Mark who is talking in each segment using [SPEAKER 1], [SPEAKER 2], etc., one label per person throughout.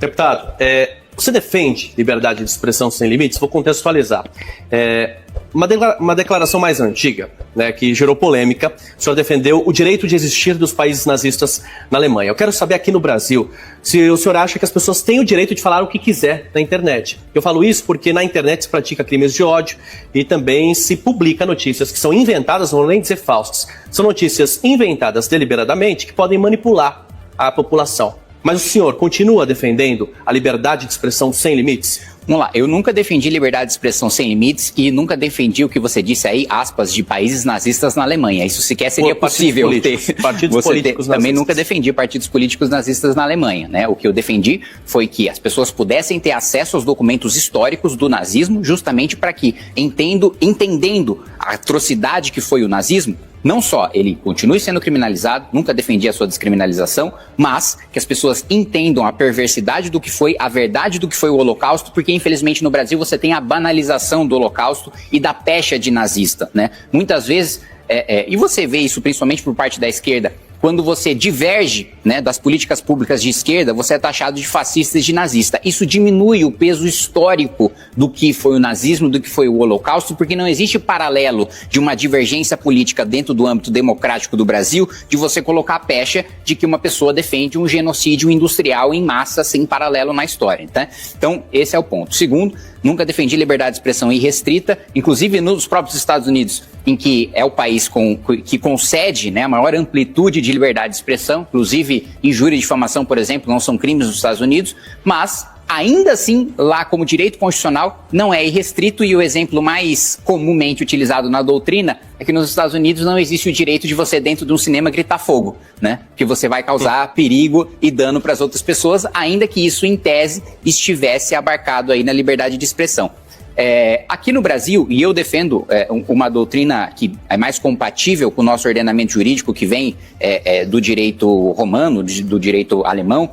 [SPEAKER 1] Deputado, você defende liberdade de expressão sem limites? Vou contextualizar. Uma declaração mais antiga, né, que gerou polêmica, o senhor defendeu o direito de existir dos países nazistas na Alemanha. Eu quero saber aqui no Brasil se o senhor acha que as pessoas têm o direito de falar o que quiser na internet. Eu falo isso porque na internet se pratica crimes de ódio e também se publica notícias que são inventadas, não vou nem dizer falsas. São notícias inventadas deliberadamente que podem manipular a população. Mas o senhor continua defendendo a liberdade de expressão sem limites?
[SPEAKER 2] Vamos lá, eu nunca defendi liberdade de expressão sem limites e nunca defendi o que você disse aí, aspas, de países nazistas na Alemanha. Isso sequer seria possível ter.
[SPEAKER 1] Partidos políticos nazistas.
[SPEAKER 2] Também nunca defendi partidos políticos nazistas na Alemanha, né? O que eu defendi foi que as pessoas pudessem ter acesso aos documentos históricos do nazismo, justamente para que, entendendo a atrocidade que foi o nazismo, não só ele continue sendo criminalizado, nunca defendi a sua descriminalização, mas que as pessoas entendam a perversidade do que foi, a verdade do que foi o Holocausto, porque infelizmente no Brasil você tem a banalização do Holocausto e da pecha de nazista, né? Muitas vezes, e você vê isso principalmente por parte da esquerda, quando você diverge, né, das políticas públicas de esquerda, você é taxado de fascista e de nazista. Isso diminui o peso histórico do que foi o nazismo, do que foi o Holocausto, porque não existe paralelo de uma divergência política dentro do âmbito democrático do Brasil de você colocar a pecha de que uma pessoa defende um genocídio industrial em massa sem paralelo na história, tá? Então, esse é o ponto. Segundo, nunca defendi liberdade de expressão irrestrita, inclusive nos próprios Estados Unidos, em que é o país que concede, né, a maior amplitude de liberdade de expressão, inclusive injúria e difamação, por exemplo, não são crimes nos Estados Unidos, mas ainda assim, lá como direito constitucional, não é irrestrito, e o exemplo mais comumente utilizado na doutrina é que nos Estados Unidos não existe o direito de você dentro de um cinema gritar fogo, né? Que você vai causar perigo e dano para as outras pessoas, ainda que isso, em tese, estivesse abarcado aí na liberdade de expressão. Aqui no Brasil, e eu defendo uma doutrina que é mais compatível com o nosso ordenamento jurídico, que vem do direito romano, do direito alemão,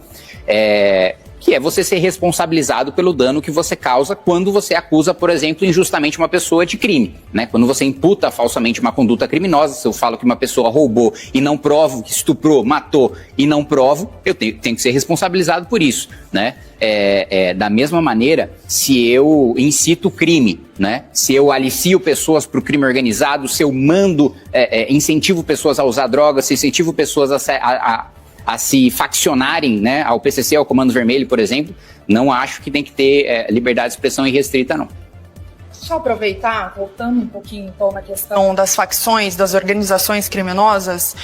[SPEAKER 2] que é você ser responsabilizado pelo dano que você causa quando você acusa, por exemplo, injustamente uma pessoa de crime, né? Quando você imputa falsamente uma conduta criminosa, se eu falo que uma pessoa roubou e não provo, que estuprou, matou e não provo, eu tenho que ser responsabilizado por isso, né? Da mesma maneira, se eu incito crime, né? Se eu alicio pessoas para o crime organizado, se eu incentivo pessoas a usar drogas, se incentivo pessoas a se faccionarem, né, ao PCC, ao Comando Vermelho, por exemplo, não acho que tem que ter liberdade de expressão irrestrita, não.
[SPEAKER 3] Deixa eu aproveitar, voltando um pouquinho então na questão das facções, das organizações criminosas,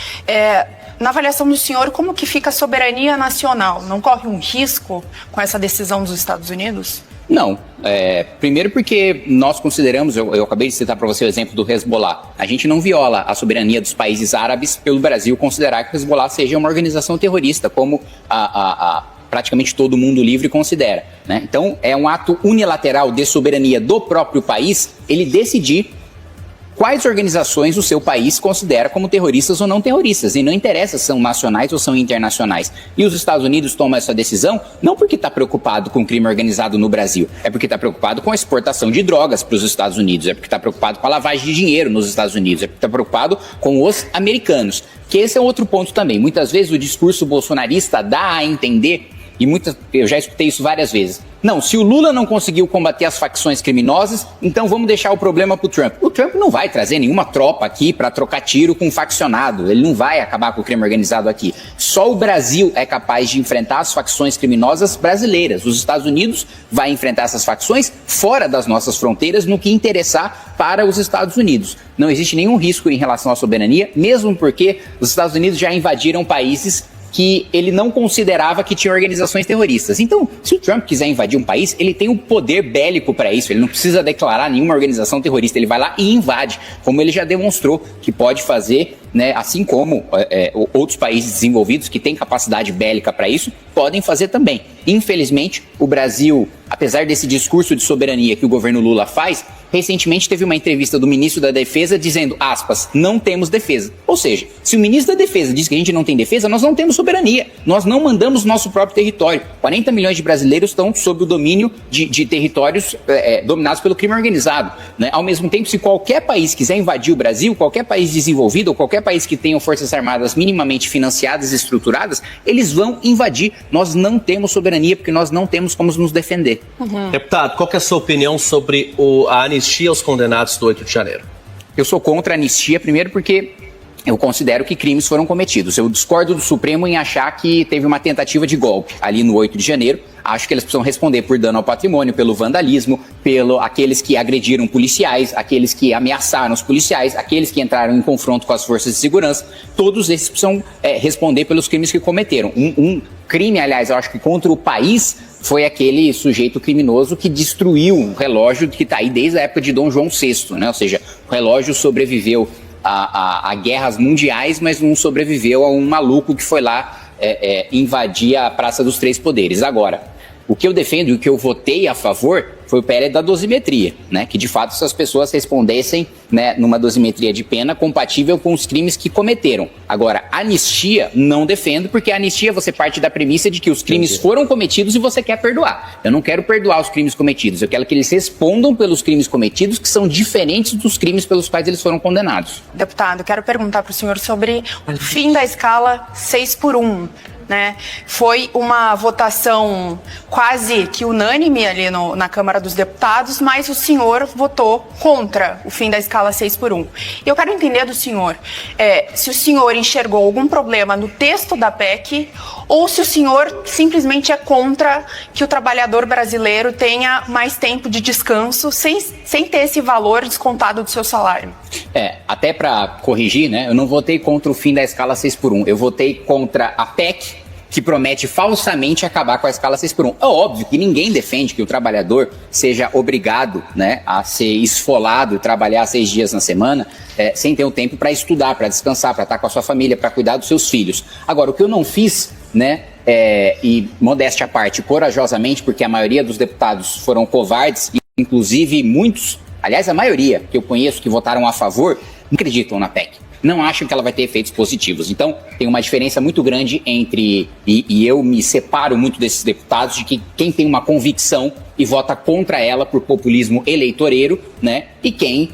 [SPEAKER 3] na avaliação do senhor, como que fica a soberania nacional? Não corre um risco com essa decisão dos Estados Unidos?
[SPEAKER 2] Não. Primeiro porque nós consideramos, eu acabei de citar para você o exemplo do Hezbollah, a gente não viola a soberania dos países árabes pelo Brasil considerar que o Hezbollah seja uma organização terrorista, como praticamente todo mundo livre considera, né? Então, é um ato unilateral de soberania do próprio país ele decidir quais organizações o seu país considera como terroristas ou não terroristas. E não interessa se são nacionais ou são internacionais. E os Estados Unidos tomam essa decisão não porque está preocupado com o crime organizado no Brasil, é porque está preocupado com a exportação de drogas para os Estados Unidos, é porque está preocupado com a lavagem de dinheiro nos Estados Unidos, é porque está preocupado com os americanos. Que esse é outro ponto também. Muitas vezes o discurso bolsonarista dá a entender, eu já escutei isso várias vezes, não, se o Lula não conseguiu combater as facções criminosas, então vamos deixar o problema pro Trump. O Trump não vai trazer nenhuma tropa aqui para trocar tiro com um faccionado, ele não vai acabar com o crime organizado aqui. Só o Brasil é capaz de enfrentar as facções criminosas brasileiras. Os Estados Unidos vai enfrentar essas facções fora das nossas fronteiras no que interessar para os Estados Unidos. Não existe nenhum risco em relação à soberania, mesmo porque os Estados Unidos já invadiram países que ele não considerava que tinha organizações terroristas. Então, se o Trump quiser invadir um país, ele tem um poder bélico para isso, ele não precisa declarar nenhuma organização terrorista, ele vai lá e invade, como ele já demonstrou que pode fazer, né, assim como outros países desenvolvidos que têm capacidade bélica para isso, podem fazer também. Infelizmente, o Brasil, apesar desse discurso de soberania que o governo Lula faz, Recentemente teve uma entrevista do ministro da Defesa dizendo, aspas, não temos defesa. Ou seja, se o ministro da Defesa diz que a gente não tem defesa, nós não temos soberania. Nós não mandamos nosso próprio território. 40 milhões de brasileiros estão sob o domínio de territórios dominados pelo crime organizado, né? Ao mesmo tempo, se qualquer país quiser invadir o Brasil, qualquer país desenvolvido ou qualquer país que tenha forças armadas minimamente financiadas e estruturadas, eles vão invadir. Nós não temos soberania porque nós não temos como nos defender.
[SPEAKER 1] Deputado, qual que é a sua opinião sobre a anistia aos condenados do 8 de janeiro?
[SPEAKER 2] Eu sou contra a anistia, primeiro porque eu considero que crimes foram cometidos. Eu discordo do Supremo em achar que teve uma tentativa de golpe ali no 8 de janeiro. Acho que eles precisam responder por dano ao patrimônio, pelo vandalismo, pelo aqueles que agrediram policiais, aqueles que ameaçaram os policiais, aqueles que entraram em confronto com as forças de segurança. Todos esses precisam responder pelos crimes que cometeram. Um crime, aliás, eu acho que contra o país, foi aquele sujeito criminoso que destruiu um relógio que está aí desde a época de Dom João VI, né? Ou seja, o relógio sobreviveu a guerras mundiais, mas não sobreviveu a um maluco que foi lá invadir a Praça dos Três Poderes. Agora, o que eu defendo e o que eu votei a favor foi o PL da dosimetria, né? Que de fato essas pessoas respondessem, né, numa dosimetria de pena compatível com os crimes que cometeram. Agora, anistia não defendo, porque a anistia você parte da premissa de que os crimes foram cometidos e você quer perdoar. Eu não quero perdoar os crimes cometidos, eu quero que eles respondam pelos crimes cometidos, que são diferentes dos crimes pelos quais eles foram condenados.
[SPEAKER 3] Deputado, quero perguntar para o senhor sobre o fim da escala 6x1. Né? Foi uma votação quase que unânime ali na Câmara dos Deputados, mas o senhor votou contra o fim da escala 6x1. Eu quero entender do senhor se o senhor enxergou algum problema no texto da PEC ou se o senhor simplesmente é contra que o trabalhador brasileiro tenha mais tempo de descanso sem ter esse valor descontado do seu salário.
[SPEAKER 2] Até para corrigir, né, eu não votei contra o fim da escala 6x1, eu votei contra a PEC, que promete falsamente acabar com a escala 6x1. É óbvio que ninguém defende que o trabalhador seja obrigado, né, a ser esfolado e trabalhar 6 dias na semana sem ter um tempo para estudar, para descansar, para estar com a sua família, para cuidar dos seus filhos. Agora, o que eu não fiz, né, e modéstia à parte, corajosamente, porque a maioria dos deputados foram covardes, inclusive muitos, aliás, a maioria que eu conheço que votaram a favor, não acreditam na PEC. Não acham que ela vai ter efeitos positivos. Então, tem uma diferença muito grande entre, e eu me separo muito desses deputados, de que quem tem uma convicção e vota contra ela por populismo eleitoreiro, né? E quem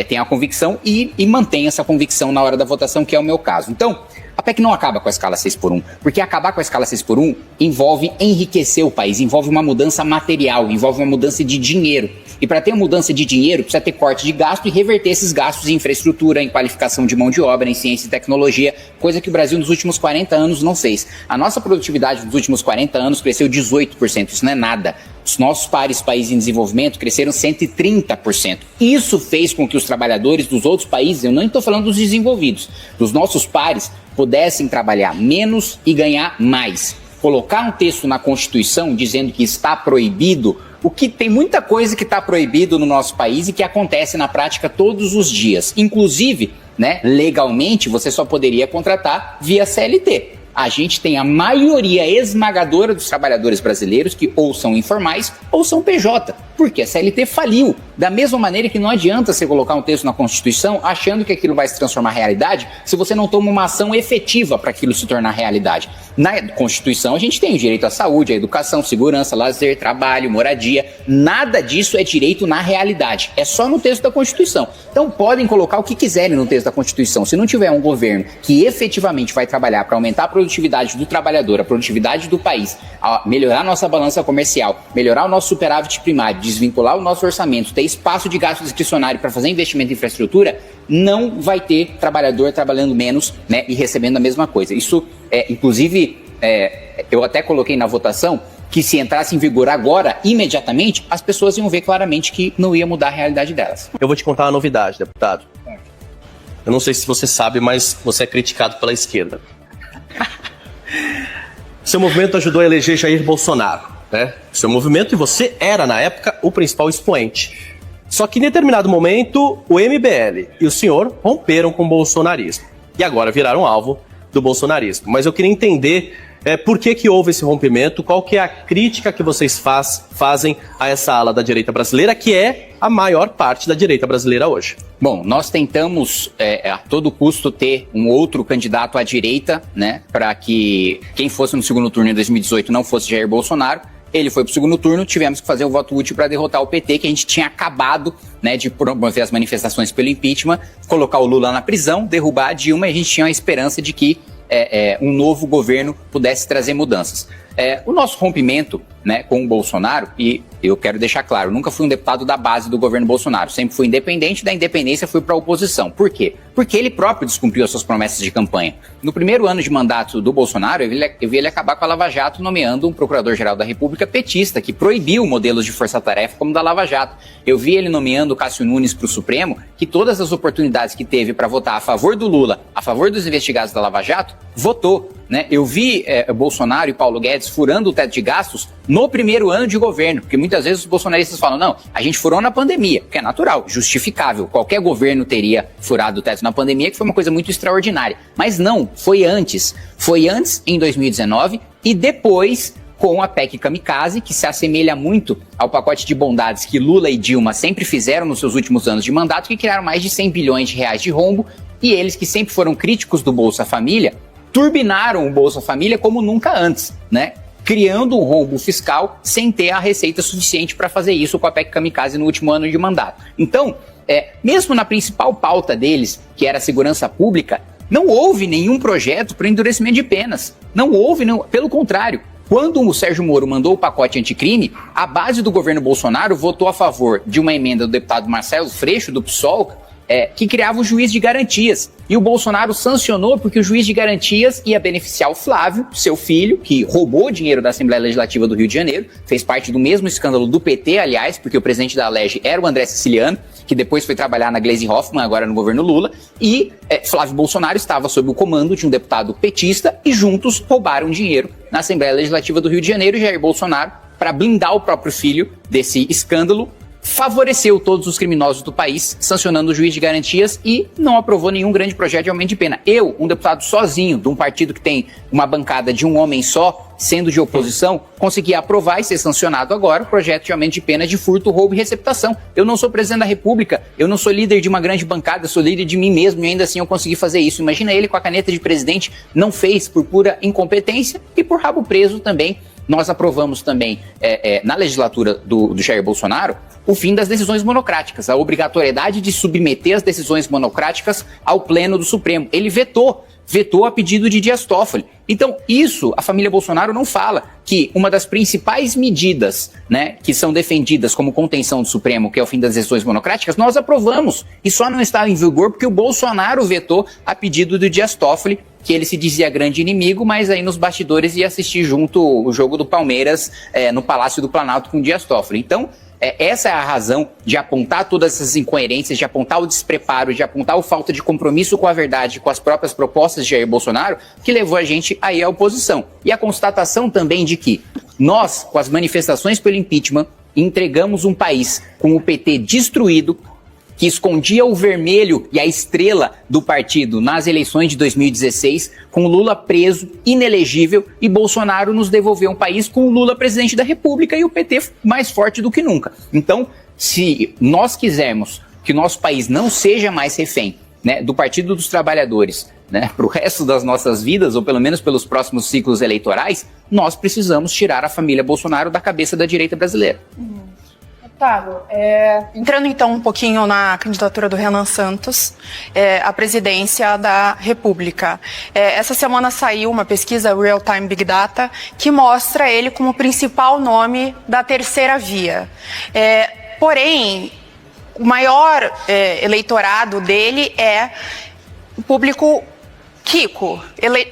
[SPEAKER 2] tem a convicção e mantém essa convicção na hora da votação, que é o meu caso. Então, a PEC não acaba com a escala 6x1, porque acabar com a escala 6x1 envolve enriquecer o país, envolve uma mudança material, envolve uma mudança de dinheiro. E para ter uma mudança de dinheiro, precisa ter corte de gasto e reverter esses gastos em infraestrutura, em qualificação de mão de obra, em ciência e tecnologia, coisa que o Brasil nos últimos 40 anos não fez. A nossa produtividade nos últimos 40 anos cresceu 18%, isso não é nada. Os nossos pares em desenvolvimento cresceram 130%. Isso fez com que os trabalhadores dos outros países, eu não estou falando dos desenvolvidos, dos nossos pares, pudessem trabalhar menos e ganhar mais. Colocar um texto na Constituição dizendo que está proibido, o que tem muita coisa que está proibido no nosso país e que acontece na prática todos os dias. Inclusive, né, legalmente, você só poderia contratar via CLT. A gente tem a maioria esmagadora dos trabalhadores brasileiros que ou são informais ou são PJ, porque a CLT faliu. Da mesma maneira que não adianta você colocar um texto na Constituição achando que aquilo vai se transformar em realidade se você não toma uma ação efetiva para aquilo se tornar realidade. Na Constituição a gente tem o direito à saúde, à educação, segurança, lazer, trabalho, moradia. Nada disso é direito na realidade. É só no texto da Constituição. Então podem colocar o que quiserem no texto da Constituição. Se não tiver um governo que efetivamente vai trabalhar para aumentar a produtividade do trabalhador, a produtividade do país, melhorar a nossa balança comercial, melhorar o nosso superávit primário, desvincular o nosso orçamento, ter espaço de gasto discricionário para fazer investimento em infraestrutura, não vai ter trabalhador trabalhando menos, né, e recebendo a mesma coisa. Isso, inclusive, eu até coloquei na votação que se entrasse em vigor agora, imediatamente, as pessoas iam ver claramente que não ia mudar a realidade delas.
[SPEAKER 1] Eu vou te contar uma novidade, deputado. Eu não sei se você sabe, mas você é criticado pela esquerda. Seu movimento ajudou a eleger Jair Bolsonaro, né? Seu movimento, e você era, na época, o principal expoente. Só que em determinado momento, o MBL e o senhor romperam com o bolsonarismo. E agora viraram alvo do bolsonarismo. Mas eu queria entender Por que houve esse rompimento? Qual que é a crítica que vocês fazem a essa ala da direita brasileira, que é a maior parte da direita brasileira hoje?
[SPEAKER 2] Bom, nós tentamos a todo custo ter um outro candidato à direita, né, para que quem fosse no segundo turno em 2018 não fosse Jair Bolsonaro. Ele foi para o segundo turno, tivemos que fazer o voto útil para derrotar o PT, que a gente tinha acabado, né, de promover as manifestações pelo impeachment, colocar o Lula na prisão, derrubar a Dilma, e a gente tinha a esperança de que um novo governo pudesse trazer mudanças. O nosso rompimento, né, com o Bolsonaro, e eu quero deixar claro, nunca fui um deputado da base do governo Bolsonaro, sempre fui independente, da independência fui para a oposição. Por quê? Porque ele próprio descumpriu as suas promessas de campanha. No primeiro ano de mandato do Bolsonaro, eu vi ele acabar com a Lava Jato, nomeando um procurador-geral da República petista, que proibiu modelos de força-tarefa como o da Lava Jato. Eu vi ele nomeando o Cássio Nunes para o Supremo, que todas as oportunidades que teve para votar a favor do Lula, a favor dos investigados da Lava Jato, votou. Né? Eu vi Bolsonaro e Paulo Guedes furando o teto de gastos no primeiro ano de governo, porque muitas vezes os bolsonaristas falam, não, a gente furou na pandemia, que é natural, justificável, qualquer governo teria furado o teto na pandemia, que foi uma coisa muito extraordinária. Mas não, foi antes em 2019 e depois com a PEC Kamikaze, que se assemelha muito ao pacote de bondades que Lula e Dilma sempre fizeram nos seus últimos anos de mandato, que criaram mais de 100 bilhões de reais de rombo, e eles que sempre foram críticos do Bolsa Família, turbinaram o Bolsa Família como nunca antes, né? Criando um rombo fiscal sem ter a receita suficiente para fazer isso com a PEC Kamikaze no último ano de mandato. Então, mesmo na principal pauta deles, que era a segurança pública, não houve nenhum projeto para endurecimento de penas. Não houve, pelo contrário. Quando o Sérgio Moro mandou o pacote anticrime, a base do governo Bolsonaro votou a favor de uma emenda do deputado Marcelo Freixo, do PSOL, que criava o juiz de garantias. E o Bolsonaro sancionou porque o juiz de garantias ia beneficiar o Flávio, seu filho, que roubou dinheiro da Assembleia Legislativa do Rio de Janeiro, fez parte do mesmo escândalo do PT, aliás, porque o presidente da Alerj era o André Siciliano, que depois foi trabalhar na Gleisi Hoffmann, agora no governo Lula, e Flávio Bolsonaro estava sob o comando de um deputado petista e juntos roubaram dinheiro na Assembleia Legislativa do Rio de Janeiro. E Jair Bolsonaro, para blindar o próprio filho desse escândalo, favoreceu todos os criminosos do país, sancionando o juiz de garantias e não aprovou nenhum grande projeto de aumento de pena. Eu, um deputado sozinho, de um partido que tem uma bancada de um homem só, sendo de oposição, consegui aprovar e ser sancionado agora o projeto de aumento de pena de furto, roubo e receptação. Eu não sou presidente da República, eu não sou líder de uma grande bancada, eu sou líder de mim mesmo e ainda assim eu consegui fazer isso. Imagina ele com a caneta de presidente, não fez por pura incompetência e por rabo preso também. Nós aprovamos também, na legislatura do Jair Bolsonaro, o fim das decisões monocráticas, a obrigatoriedade de submeter as decisões monocráticas ao Pleno do Supremo. Ele vetou a pedido de Dias Toffoli. Então, isso, a família Bolsonaro não fala que uma das principais medidas, né, que são defendidas como contenção do Supremo, que é o fim das decisões monocráticas, nós aprovamos. E só não está em vigor porque o Bolsonaro vetou a pedido do Dias Toffoli, que ele se dizia grande inimigo, mas aí nos bastidores ia assistir junto o jogo do Palmeiras no Palácio do Planalto com o Dias Toffoli. Então, essa é a razão de apontar todas essas incoerências, de apontar o despreparo, de apontar a falta de compromisso com a verdade, com as próprias propostas de Jair Bolsonaro, que levou a gente aí à oposição. E a constatação também de que nós, com as manifestações pelo impeachment, entregamos um país com o PT destruído, que escondia o vermelho e a estrela do partido nas eleições de 2016, com Lula preso, inelegível, e Bolsonaro nos devolveu um país com Lula presidente da República e o PT mais forte do que nunca. Então, se nós quisermos que o nosso país não seja mais refém, né, do Partido dos Trabalhadores, né, para o resto das nossas vidas, ou pelo menos pelos próximos ciclos eleitorais, nós precisamos tirar a família Bolsonaro da cabeça da direita brasileira.
[SPEAKER 3] Deputado, entrando então um pouquinho na candidatura do Renan Santos à presidência da República. Essa semana saiu uma pesquisa Real Time Big Data que mostra ele como o principal nome da terceira via. Porém, o maior eleitorado dele é o público rico,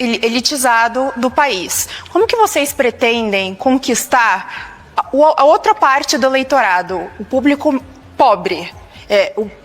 [SPEAKER 3] elitizado do país. Como que vocês pretendem conquistar a outra parte do eleitorado, o público pobre,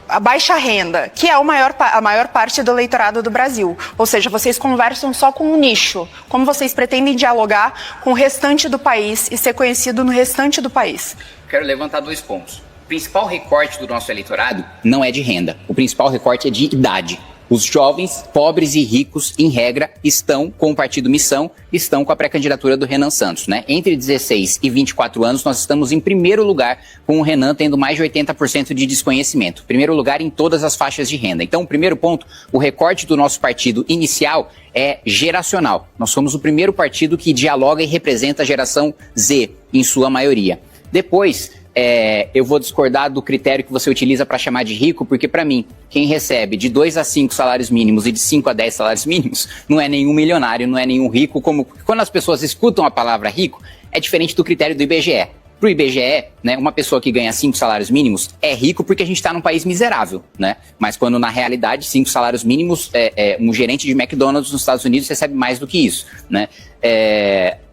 [SPEAKER 3] a baixa renda, que é a maior parte do eleitorado do Brasil? Ou seja, vocês conversam só com um nicho. Como vocês pretendem dialogar com o restante do país e ser conhecido no restante do país?
[SPEAKER 2] Quero levantar 2 pontos. O principal recorte do nosso eleitorado não é de renda. O principal recorte é de idade. Os jovens, pobres e ricos, em regra, estão com o Partido Missão, estão com a pré-candidatura do Renan Santos, né? Entre 16 e 24 anos, nós estamos em primeiro lugar, com o Renan tendo mais de 80% de desconhecimento. Primeiro lugar em todas as faixas de renda. Então, primeiro ponto, o recorte do nosso partido inicial é geracional. Nós somos o primeiro partido que dialoga e representa a geração Z, em sua maioria. Depois, eu vou discordar do critério que você utiliza para chamar de rico, porque para mim, quem recebe de 2 a 5 salários mínimos e de 5 a 10 salários mínimos, não é nenhum milionário, não é nenhum rico, como quando as pessoas escutam a palavra rico, é diferente do critério do IBGE. Para o IBGE, né, uma pessoa que ganha 5 salários mínimos é rico porque a gente está num país miserável, né? Mas quando na realidade 5 salários mínimos, um gerente de McDonald's nos Estados Unidos recebe mais do que isso, né?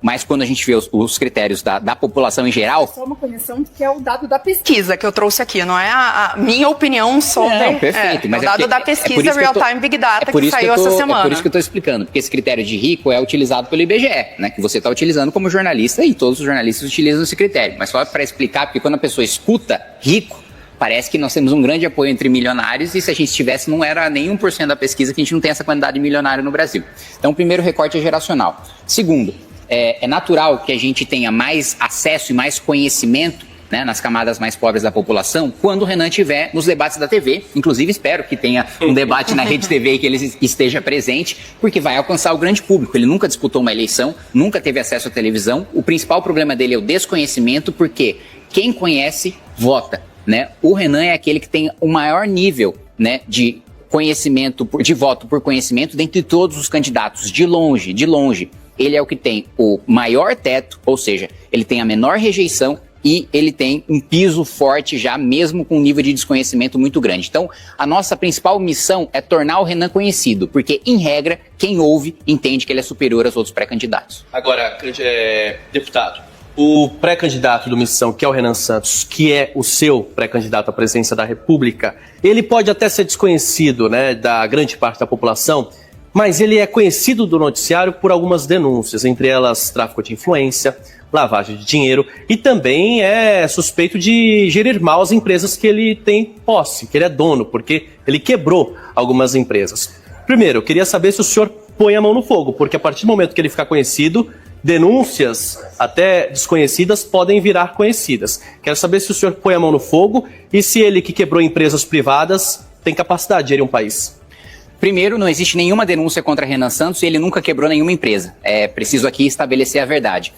[SPEAKER 2] Mas quando a gente vê os critérios da população em geral...
[SPEAKER 3] Só uma correção que é o dado da pesquisa que eu trouxe aqui, não é a minha opinião sobre...
[SPEAKER 2] Não, perfeito. Mas
[SPEAKER 3] o dado da pesquisa Real Time Big Data que saiu essa semana.
[SPEAKER 2] É por isso que eu estou explicando, porque esse critério de rico é utilizado pelo IBGE, né? Que você está utilizando como jornalista e todos os jornalistas utilizam esse critério. Mas só para explicar, porque quando a pessoa escuta rico, parece que nós temos um grande apoio entre milionários e se a gente tivesse não era nem 1% da pesquisa que a gente não tem essa quantidade de milionário no Brasil. Então, o primeiro recorte é geracional. Segundo, é natural que a gente tenha mais acesso e mais conhecimento, né, nas camadas mais pobres da população quando o Renan estiver nos debates da TV. Inclusive, espero que tenha um debate na Rede TV e que ele esteja presente, porque vai alcançar o grande público. Ele nunca disputou uma eleição, nunca teve acesso à televisão. O principal problema dele é o desconhecimento, porque quem conhece, vota, né? O Renan é aquele que tem o maior nível, né, de conhecimento, de voto por conhecimento dentre todos os candidatos, de longe, de longe. Ele é o que tem o maior teto, ou seja, ele tem a menor rejeição e ele tem um piso forte já, mesmo com um nível de desconhecimento muito grande. Então, a nossa principal missão é tornar o Renan conhecido, porque, em regra, quem ouve entende que ele é superior aos outros pré-candidatos.
[SPEAKER 1] Agora, deputado, o pré-candidato do Missão, que é o Renan Santos, que é o seu pré-candidato à presidência da República, ele pode até ser desconhecido, né, da grande parte da população, mas ele é conhecido do noticiário por algumas denúncias, entre elas tráfico de influência, lavagem de dinheiro, e também é suspeito de gerir mal as empresas que ele tem posse, que ele é dono, porque ele quebrou algumas empresas. Primeiro, eu queria saber se o senhor põe a mão no fogo, porque a partir do momento que ele ficar conhecido, denúncias até desconhecidas podem virar conhecidas. Quero saber se o senhor põe a mão no fogo e se ele que quebrou empresas privadas tem capacidade de gerir um país.
[SPEAKER 2] Primeiro, não existe nenhuma denúncia contra Renan Santos e ele nunca quebrou nenhuma empresa. É preciso aqui estabelecer a verdade.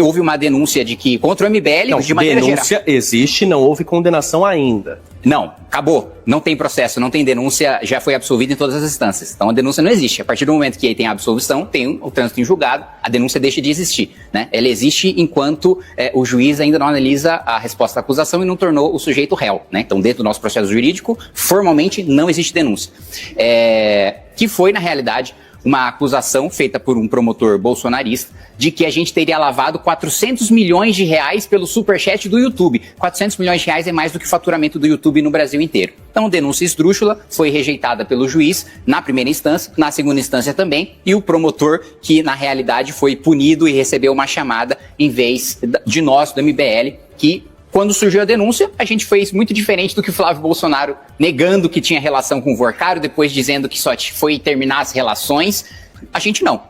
[SPEAKER 2] Houve uma denúncia de que contra o MBL,
[SPEAKER 1] não,
[SPEAKER 2] de maneira geral.
[SPEAKER 1] Denúncia existe, não houve condenação ainda.
[SPEAKER 2] Não, acabou. Não tem processo, não tem denúncia, já foi absolvido em todas as instâncias. Então a denúncia não existe. A partir do momento que tem a absolvição, tem o trânsito em julgado, a denúncia deixa de existir, né? Ela existe enquanto o juiz ainda não analisa a resposta da acusação e não tornou o sujeito réu, né? Então, dentro do nosso processo jurídico, formalmente não existe denúncia. Que foi, na realidade, uma acusação feita por um promotor bolsonarista de que a gente teria lavado 400 milhões de reais pelo superchat do YouTube. 400 milhões de reais é mais do que o faturamento do YouTube no Brasil inteiro. Então, denúncia esdrúxula foi rejeitada pelo juiz na primeira instância, na segunda instância também, e o promotor, que na realidade foi punido e recebeu uma chamada em vez de nós, do MBL, que quando surgiu a denúncia, a gente fez muito diferente do que o Flávio Bolsonaro, negando que tinha relação com o Vorcaro, depois dizendo que só foi terminar as relações. A gente não.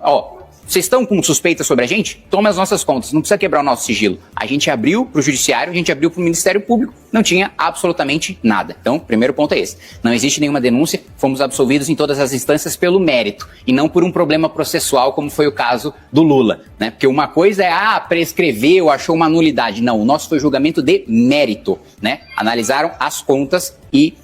[SPEAKER 2] Vocês estão com suspeita sobre a gente? Tome as nossas contas, não precisa quebrar o nosso sigilo. A gente abriu para o Judiciário, a gente abriu para o Ministério Público, não tinha absolutamente nada. Então, primeiro ponto é esse. Não existe nenhuma denúncia, fomos absolvidos em todas as instâncias pelo mérito, e não por um problema processual, como foi o caso do Lula, né? Porque uma coisa é, prescreveu, achou uma nulidade. Não, o nosso foi julgamento de mérito, né? Analisaram as contas e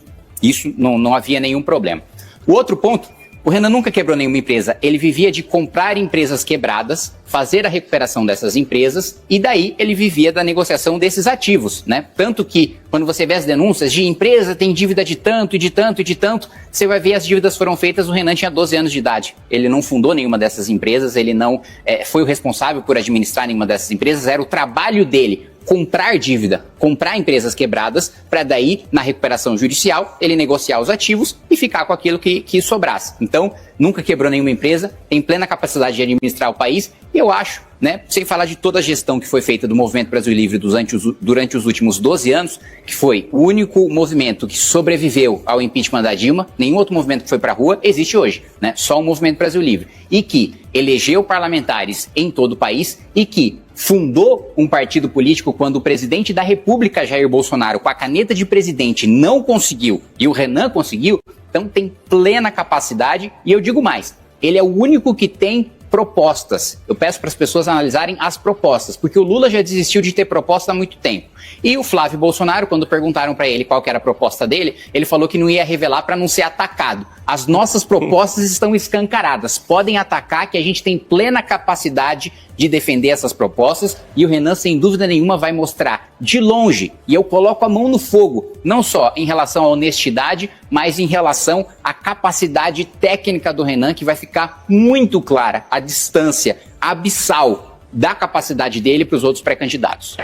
[SPEAKER 2] isso não havia nenhum problema. O outro ponto, o Renan nunca quebrou nenhuma empresa, ele vivia de comprar empresas quebradas, fazer a recuperação dessas empresas e daí ele vivia da negociação desses ativos, né? Tanto que quando você vê as denúncias de empresa tem dívida de tanto e de tanto e de tanto, você vai ver as dívidas foram feitas, o Renan tinha 12 anos de idade. Ele não fundou nenhuma dessas empresas, ele não foi o responsável por administrar nenhuma dessas empresas, era o trabalho dele comprar dívida, comprar empresas quebradas, para daí, na recuperação judicial, ele negociar os ativos e ficar com aquilo que sobrasse. Então, nunca quebrou nenhuma empresa, tem plena capacidade de administrar o país, e eu acho né? Sem falar de toda a gestão que foi feita do Movimento Brasil Livre durante os últimos 12 anos, que foi o único movimento que sobreviveu ao impeachment da Dilma, nenhum outro movimento que foi para a rua existe hoje, né? Só o Movimento Brasil Livre. E que elegeu parlamentares em todo o país e que fundou um partido político quando o presidente da República, Jair Bolsonaro, com a caneta de presidente, não conseguiu e o Renan conseguiu, então tem plena capacidade. E eu digo mais, ele é o único que tem propostas. Eu peço para as pessoas analisarem as propostas, porque o Lula já desistiu de ter proposta há muito tempo. E o Flávio Bolsonaro, quando perguntaram para ele qual que era a proposta dele, ele falou que não ia revelar para não ser atacado. As nossas propostas estão escancaradas. Podem atacar, que a gente tem plena capacidade de defender essas propostas, e o Renan, sem dúvida nenhuma, vai mostrar de longe, e eu coloco a mão no fogo, não só em relação à honestidade, mas em relação à capacidade técnica do Renan, que vai ficar muito clara a distância abissal da capacidade dele para os outros pré-candidatos.